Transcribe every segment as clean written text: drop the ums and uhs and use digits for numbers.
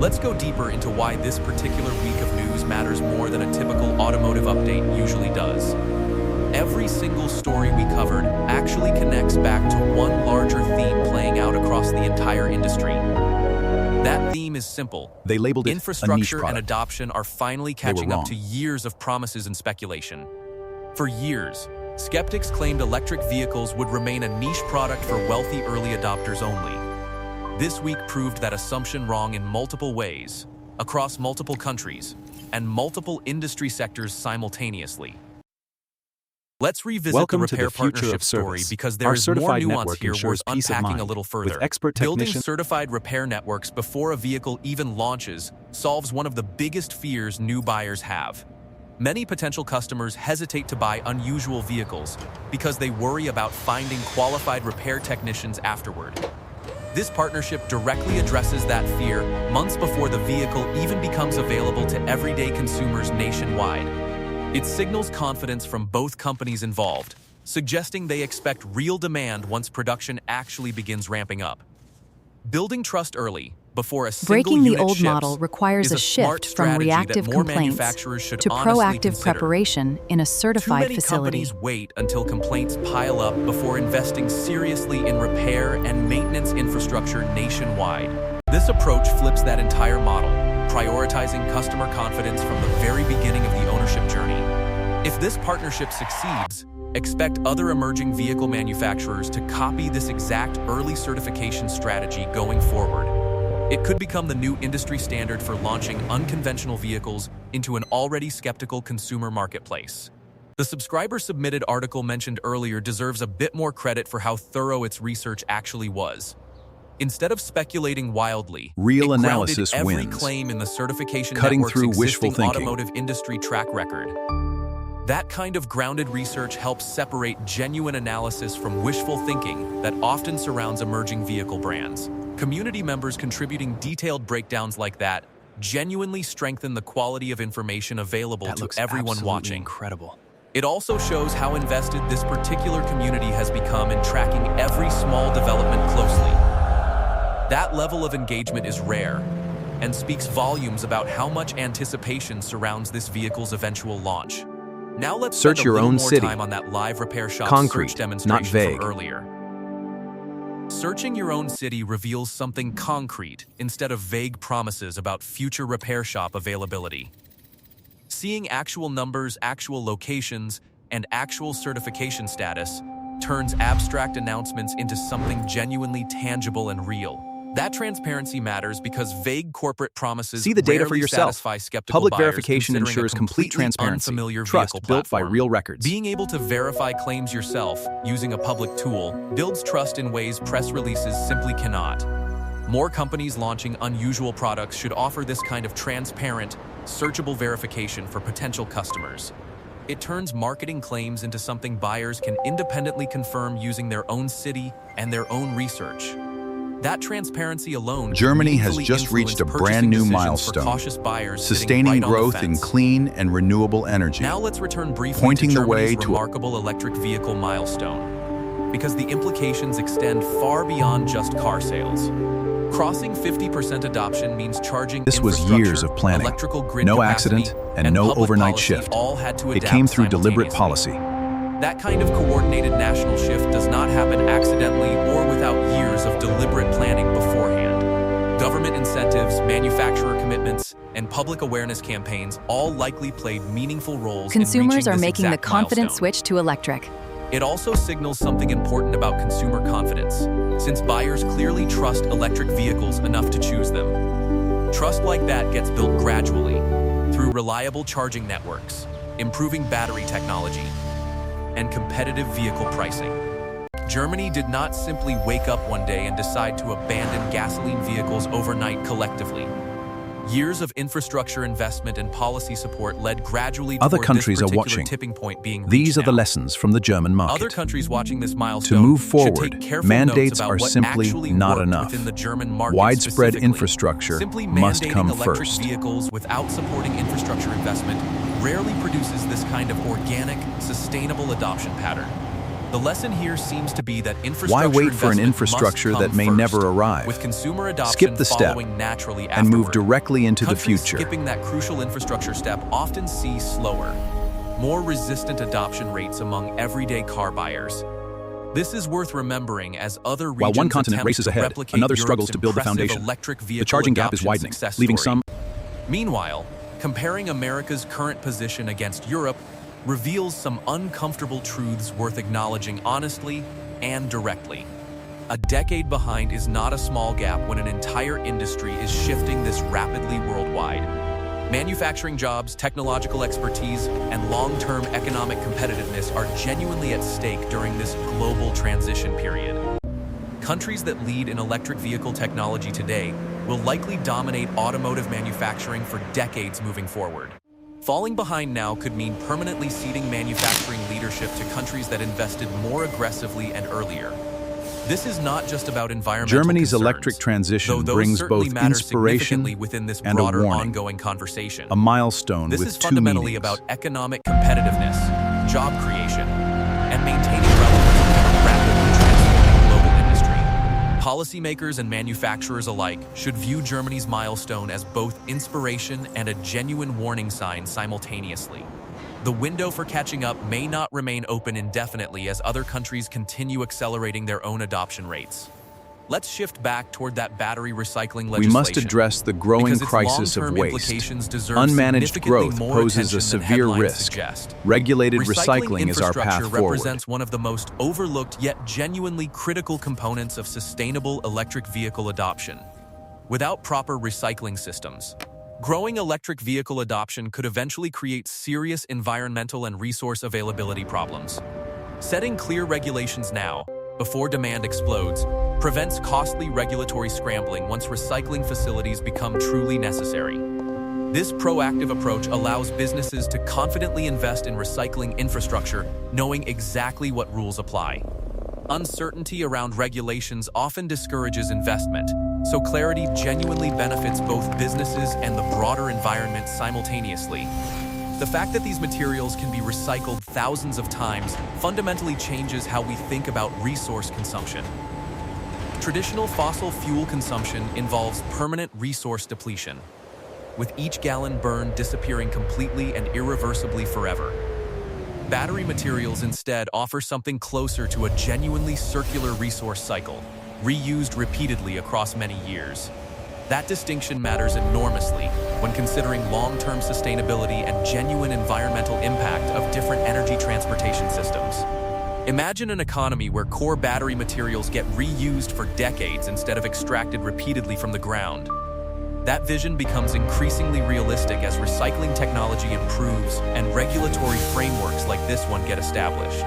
Let's go deeper into why this particular week of news matters more than a typical automotive update usually does. Every single story we covered actually connects back to one larger theme playing out across the entire industry. That theme is simple. They labeled it a niche Infrastructure and product. adoption are finally catching were up wrong. to years of promises and speculation. For years, skeptics claimed electric vehicles would remain a niche product for wealthy early adopters only. This week proved that assumption wrong in multiple ways, across multiple countries, and multiple industry sectors simultaneously. Let's revisit Welcome the to repair the future partnership of story service. because Our there is more certified nuance network here ensures worth peace of unpacking a mind. little further. With expert Building technicians, certified repair networks before a vehicle even launches solves one of the biggest fears new buyers have. Many potential customers hesitate to buy unusual vehicles because they worry about finding qualified repair technicians afterward. This partnership directly addresses that fear months before the vehicle even becomes available to everyday consumers nationwide. It signals confidence from both companies involved, suggesting they expect real demand once production actually begins ramping up. Building trust early, before a single Breaking the unit old ships, model requires is a smart shift from strategy that reactive more complaints manufacturers should to honestly proactive consider. preparation in a Too certified many facility. companies wait until complaints pile up before investing seriously in repair and maintenance infrastructure nationwide. This approach flips that entire model, prioritizing customer confidence from the very beginning of the ownership journey. If this partnership succeeds, expect other emerging vehicle manufacturers to copy this exact early certification strategy going forward. It could become the new industry standard for launching unconventional vehicles into an already skeptical consumer marketplace. The subscriber-submitted article mentioned earlier deserves a bit more credit for how thorough its research actually was. Instead of speculating wildly, Real it grounded analysis every wins, claim in the certification cutting network's through wishful existing thinking. automotive industry track record. That kind of grounded research helps separate genuine analysis from wishful thinking that often surrounds emerging vehicle brands. Community members contributing detailed breakdowns like that genuinely strengthen the quality of information available That to looks everyone absolutely watching. incredible. It also shows how invested this particular community has become in tracking every small development closely. That level of engagement is rare and speaks volumes about how much anticipation surrounds this vehicle's eventual launch. Now let's Search spend a your little own more city. time on that live repair shop Concrete, search not demonstration vague. from earlier. Searching your own city reveals something concrete instead of vague promises about future repair shop availability. Seeing actual numbers, actual locations, and actual certification status turns abstract announcements into something genuinely tangible and real. That transparency matters because vague corporate promises See the data for rarely yourself. satisfy skeptical Public buyers verification considering a ensures complete completely transparency. unfamiliar Trust vehicle built by platform. real records. Being able to verify claims yourself using a public tool builds trust in ways press releases simply cannot. More companies launching unusual products should offer this kind of transparent, searchable verification for potential customers. It turns marketing claims into something buyers can independently confirm using their own city and their own research. That transparency alone can Germany has meaningfully just reached a influence brand new purchasing decisions for milestone, cautious buyers sitting sustaining right on the growth in fence. clean and renewable energy. Now let's return briefly Pointing to the way Germany's to a- remarkable electric vehicle milestone, because the implications extend far beyond just car sales. Crossing 50% adoption means charging This was infrastructure, years of planning, electrical grid no capacity, accident, and no public overnight policy shift. all had to It adapt came through deliberate simultaneously. policy. That kind of coordinated national shift does not happen accidentally or without years of deliberate planning beforehand. Government incentives, manufacturer commitments, and public awareness campaigns all likely played meaningful roles in Consumers reaching are this making the exact confident milestone. switch to electric. It also signals something important about consumer confidence, since buyers clearly trust electric vehicles enough to choose them. Trust like that gets built gradually, through reliable charging networks, improving battery technology, and competitive vehicle pricing. Germany did not simply wake up one day and decide to abandon gasoline vehicles overnight collectively. Years of infrastructure investment and policy support led gradually Other toward countries this are particular watching. tipping point being These reached are the now. lessons from the German market. Other countries watching this To milestone move should forward, take careful mandates notes about are what simply actually not worked enough. within the German market Widespread specifically. infrastructure Simply must mandating come electric first. vehicles without supporting infrastructure investment rarely produces this kind of organic, sustainable adoption pattern. The lesson here seems to be that Why infrastructure wait for an investment infrastructure must that come may first, never arrive? with consumer adoption Skip the step following naturally and move afterward. directly into the Countries future. skipping that crucial infrastructure step often see slower, more resistant adoption rates among everyday car buyers. This is worth remembering as other regions While one continent attempt races to ahead, replicate another Europe's struggles to build the impressive foundation. electric The vehicle charging gap is adoption widening, success leaving story. some. Meanwhile, comparing America's current position against Europe reveals some uncomfortable truths worth acknowledging honestly and directly. A decade behind is not a small gap when an entire industry is shifting this rapidly worldwide. Manufacturing jobs, technological expertise, and long-term economic competitiveness are genuinely at stake during this global transition period. Countries that lead in electric vehicle technology today will likely dominate automotive manufacturing for decades moving forward. Falling behind now could mean permanently ceding manufacturing leadership to countries that invested more aggressively and earlier. This is not just about environmental Germany's concerns, electric transition though those brings certainly both matter inspiration significantly within this and a broader warning. ongoing conversation. A milestone This with is two fundamentally meanings. about economic competitiveness, job creation, and maintaining relevance in a rapidly transforming global industry. Policymakers and manufacturers alike should view Germany's milestone as both inspiration and a genuine warning sign simultaneously. The window for catching up may not remain open indefinitely as other countries continue accelerating their own adoption rates. Let's shift back toward that battery recycling legislation. We must address the growing because its crisis of long-term waste. implications deserve Unmanaged significantly growth more poses a attention than severe headlines risk. suggest. Regulated recycling is our infrastructure path forward. represents one of the most overlooked yet genuinely critical components of sustainable electric vehicle adoption. Without proper recycling systems, growing electric vehicle adoption could eventually create serious environmental and resource availability problems. Setting clear regulations now, before demand explodes, prevents costly regulatory scrambling once recycling facilities become truly necessary. This proactive approach allows businesses to confidently invest in recycling infrastructure, knowing exactly what rules apply. Uncertainty around regulations often discourages investment, so clarity genuinely benefits both businesses and the broader environment simultaneously. The fact that these materials can be recycled thousands of times fundamentally changes how we think about resource consumption. Traditional fossil fuel consumption involves permanent resource depletion, with each gallon burned disappearing completely and irreversibly forever. Battery materials instead offer something closer to a genuinely circular resource cycle, reused repeatedly across many years. That distinction matters enormously when considering long-term sustainability and genuine environmental impact of different energy transportation systems. Imagine an economy where core battery materials get reused for decades instead of extracted repeatedly from the ground. That vision becomes increasingly realistic as recycling technology improves and regulatory frameworks like this one get established.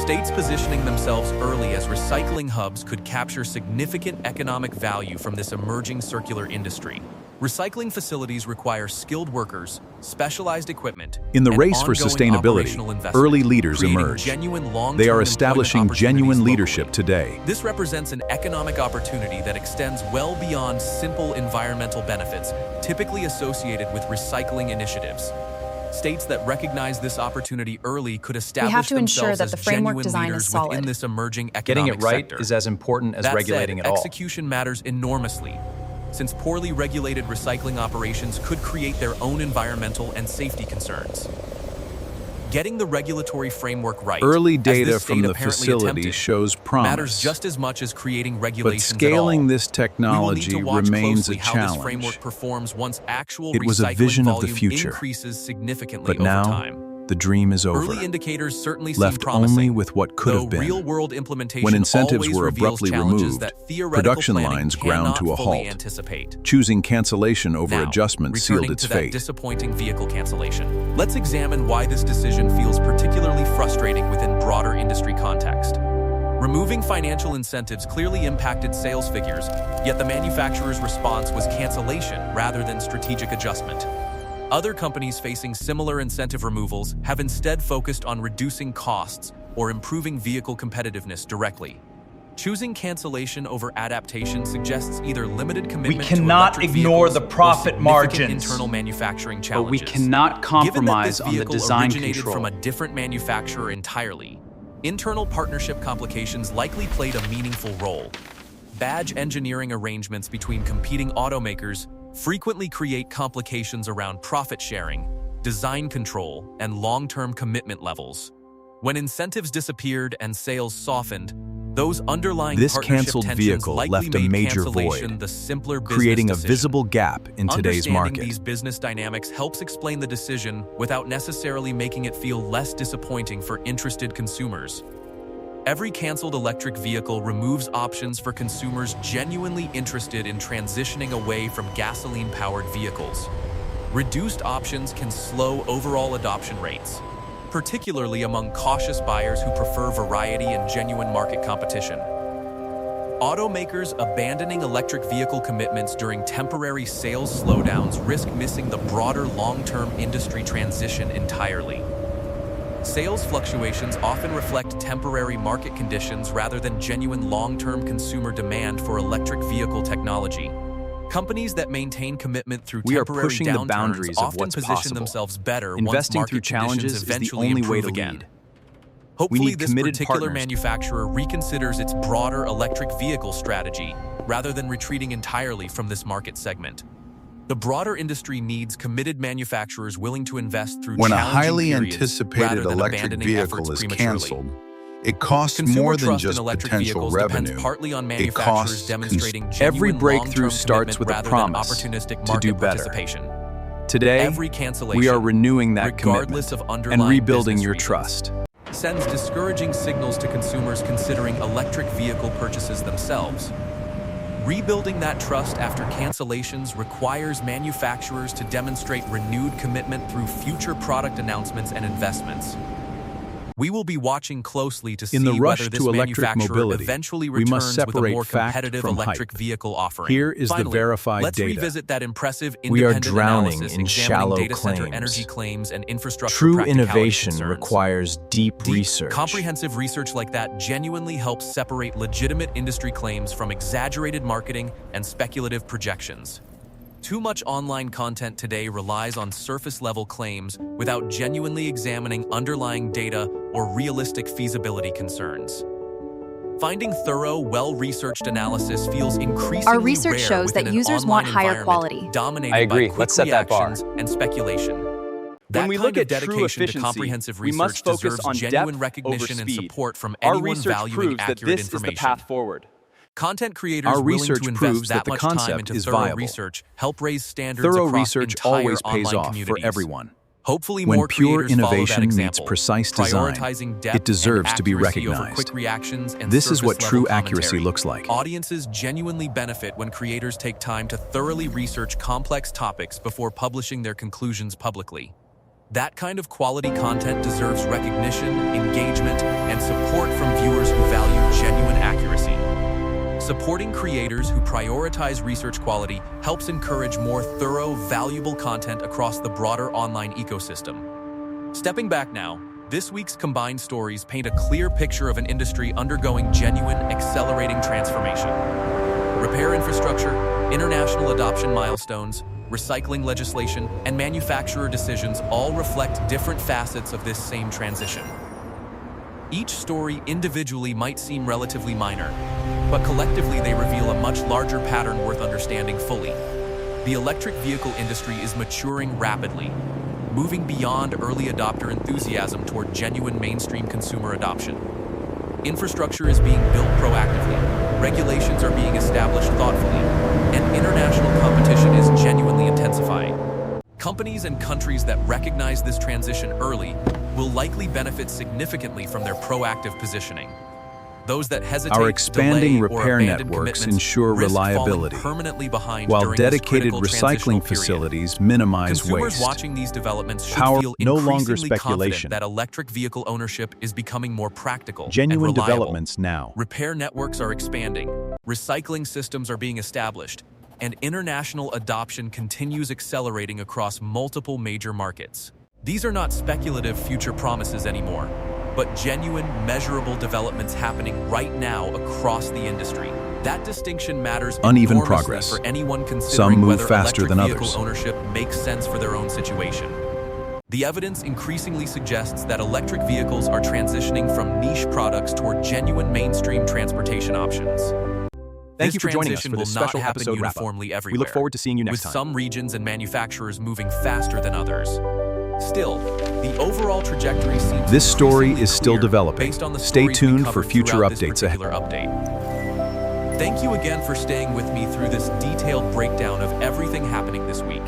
States positioning themselves early as recycling hubs could capture significant economic value from this emerging circular industry. Recycling facilities require skilled workers, specialized equipment, In the and race for ongoing sustainability, operational investment, early leaders creating emerge. genuine long-term They are employment establishing genuine opportunities leadership locally. today. This represents an economic opportunity that extends well beyond simple environmental benefits typically associated with recycling initiatives. States that recognize this opportunity early could establish have to ensure themselves that as the framework genuine design is leaders solid. within this emerging Getting economic it right sector. is as important as That regulating said, it all. execution matters enormously, since poorly regulated recycling operations could create their own environmental and safety concerns. Getting the regulatory framework right, Early as data this from state the apparently facility attempted, shows matters promise. just as much as creating But regulations scaling at all. this We will need technology to watch remains closely a how this challenge. framework performs once actual It was a recycling vision of the volume future. increases significantly But over now, time. the dream is over. Early indicators certainly seem Left promising, only with what could though have been. real-world implementation When incentives always were reveals abruptly challenges removed, that theoretical production planning lines ground cannot to a fully halt. anticipate. Choosing cancellation over Now, adjustment sealed returning its to that fate. disappointing vehicle cancellation. Let's examine why this decision feels particularly frustrating within broader industry context. Removing financial incentives clearly impacted sales figures, yet the manufacturer's response was cancellation rather than strategic adjustment. Other companies facing similar incentive removals have instead focused on reducing costs or improving vehicle competitiveness directly. Choosing cancellation over adaptation suggests either limited commitment to cannot electric ignore vehicles the or profit significant margins. internal manufacturing But challenges. we cannot Given that compromise this on the vehicle design originated control. from a different manufacturer entirely, Internal partnership complications likely played a meaningful role. Badge engineering arrangements between competing automakers frequently create complications around profit sharing, design control, and long-term commitment levels. When incentives disappeared and sales softened, those underlying This partnership canceled tensions vehicle likely left a made major cancellation void, the simpler business creating a decision. visible gap in today's Understanding market. these business dynamics helps explain the decision without necessarily making it feel less disappointing for interested consumers. Every canceled electric vehicle removes options for consumers genuinely interested in transitioning away from gasoline-powered vehicles. Reduced options can slow overall adoption rates, particularly among cautious buyers who prefer variety and genuine market competition. Automakers abandoning electric vehicle commitments during temporary sales slowdowns risk missing the broader long-term industry transition entirely. Sales fluctuations often reflect temporary market conditions rather than genuine long-term consumer demand for electric vehicle technology. Companies that maintain commitment through We are temporary pushing the downturns boundaries of often what's position possible. themselves better once Investing market through challenges conditions is the eventually only way improve to again. lead. Hopefully, need this committed particular partners. manufacturer reconsiders its broader electric vehicle strategy rather than retreating entirely from this market segment. The broader industry needs committed manufacturers willing to invest through When a challenging highly periods anticipated rather than electric abandoning vehicle efforts is prematurely. canceled, it costs Consumer more than trust just in electric potential vehicles revenue. depends partly on It manufacturers costs demonstrating Every genuine breakthrough long-term starts with commitment a rather than promise opportunistic to market do better. participation. Today, Every cancellation, we are renewing that regardless commitment of underlying and rebuilding business your reasons, trust. sends discouraging signals to consumers considering electric vehicle purchases themselves. Rebuilding that trust after cancellations requires manufacturers to demonstrate renewed commitment through future product announcements and investments. We will be watching closely to see In the rush whether this to electric manufacturer mobility, eventually we returns must with a separate more fact competitive from electric hype. vehicle offering. Here is the Finally, verified let's data. revisit that impressive We are independent drowning analysis in examining shallow data center claims. energy claims and infrastructure True practicality innovation concerns. requires deep research. Comprehensive research like that genuinely helps separate legitimate industry claims from exaggerated marketing and speculative projections. Too much online content today relies on surface-level claims without genuinely examining underlying data or realistic feasibility concerns. Finding thorough, well-researched analysis feels increasingly Our research rare shows within that an users online want higher environment quality. dominated I agree. by quick Let's set that bar. reactions and speculation. That When we kind look of at true dedication to efficiency, comprehensive we research must focus deserves on genuine depth recognition over and speed. support from Our anyone research valuing proves that accurate this is information. the path forward. Content creators Our willing research to invest proves that that the much time concept into is thorough viable. research help raise standards Thorough across research entire always pays online off for communities. everyone. Hopefully When more pure creators follow that innovation meets example, precise design, prioritizing depth it deserves and to be accuracy over recognized. quick reactions and This is what true surface-level accuracy commentary. looks like. Audiences genuinely benefit when creators take time to thoroughly research complex topics before publishing their conclusions publicly. That kind of quality content deserves recognition, engagement, and support from viewers who value genuine accuracy. Supporting creators who prioritize research quality helps encourage more thorough, valuable content across the broader online ecosystem. Stepping back now, this week's combined stories paint a clear picture of an industry undergoing genuine, accelerating transformation. Repair infrastructure, international adoption milestones, recycling legislation, and manufacturer decisions all reflect different facets of this same transition. Each story individually might seem relatively minor, but collectively they reveal a much larger pattern worth understanding fully. The electric vehicle industry is maturing rapidly, moving beyond early adopter enthusiasm toward genuine mainstream consumer adoption. Infrastructure is being built proactively, regulations are being established thoughtfully, and international competition is genuinely intensifying. Companies and countries that recognize this transition early will likely benefit significantly from their proactive positioning. Those that hesitate, Our expanding delay, or repair abandon networks commitments ensure risk falling reliability, permanently behind while during this dedicated critical transitional recycling period. facilities minimize Consumers waste. watching these developments should Power feel no longer increasingly speculation. confident that electric vehicle ownership is becoming more practical Genuine and reliable. developments now. Repair networks are expanding, recycling systems are being established, and international adoption continues accelerating across multiple major markets. These are not speculative future promises anymore, but genuine, measurable developments happening right now across the industry. That distinction matters Uneven enormously progress. for anyone considering Some move whether faster electric than vehicle others. ownership makes sense for their own situation. The evidence increasingly suggests that electric vehicles are transitioning from niche products toward genuine mainstream transportation options. Thank This you for joining us transition for this will not special happen episode wrap-up. uniformly everywhere. We look forward to seeing you next with time. some regions and manufacturers moving faster than others. Still, the overall trajectory seems This story increasingly is still clear developing. based on the Stay stories we tuned for covered future throughout this updates ahead. particular update. Thank you again for staying with me through this detailed breakdown of everything happening this week.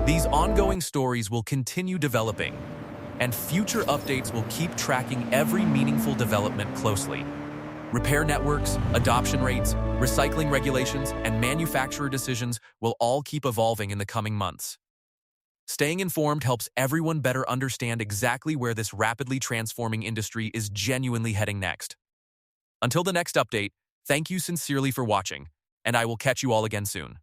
These ongoing stories will continue developing, and future updates will keep tracking every meaningful development closely. Repair networks, adoption rates, recycling regulations, and manufacturer decisions will all keep evolving in the coming months. Staying informed helps everyone better understand exactly where this rapidly transforming industry is genuinely heading next. Until the next update, thank you sincerely for watching, and I will catch you all again soon.